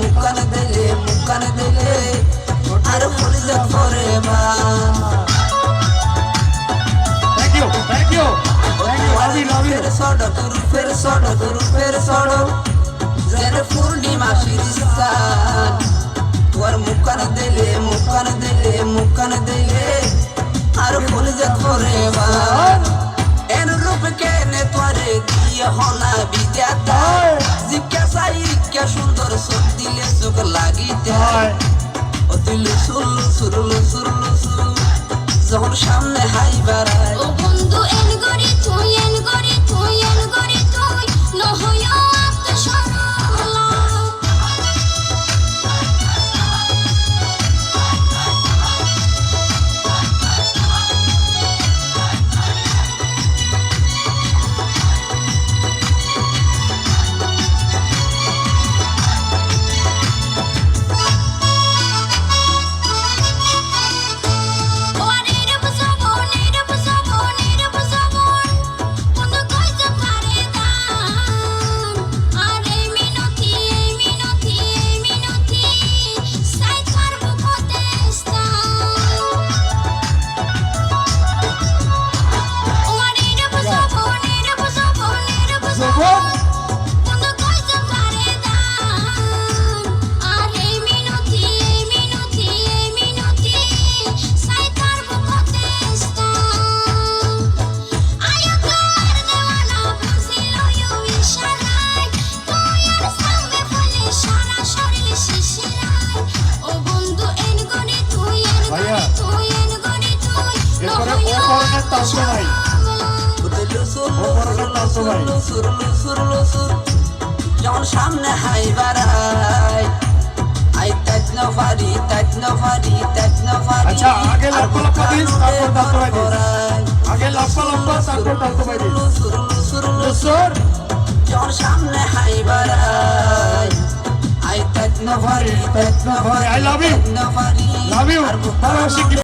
মুকান দিলে আর ফুল যত forever Thank you. ফের সড়ো যেন পূর্ণিমা শিরিস্তান তোর মুকান দিলে আর ফুল যত forever এন রূপ কেনে তোরে দিয়ে হনা বিজাতা জিজ্ঞাসাই কে সুন্দর সুর দিলে সুখ লাগিতে ও দিল সুরলু যখন সামনে হাই বাড়ায় ও বন্ধু এন গরি তুই নহয় আত্মসরলা যখন সামনে হাই বাড়াই আই তাজ না ফারি আচ্ছা আগে লম্বা দিস তারপর তালতো ভাই আগে লম্বা তারপর তালতো ভাই সুর যখন সামনে হাই বাড়াই আই তাজ না ফারি আই লাভ ইউ ভালোবাসি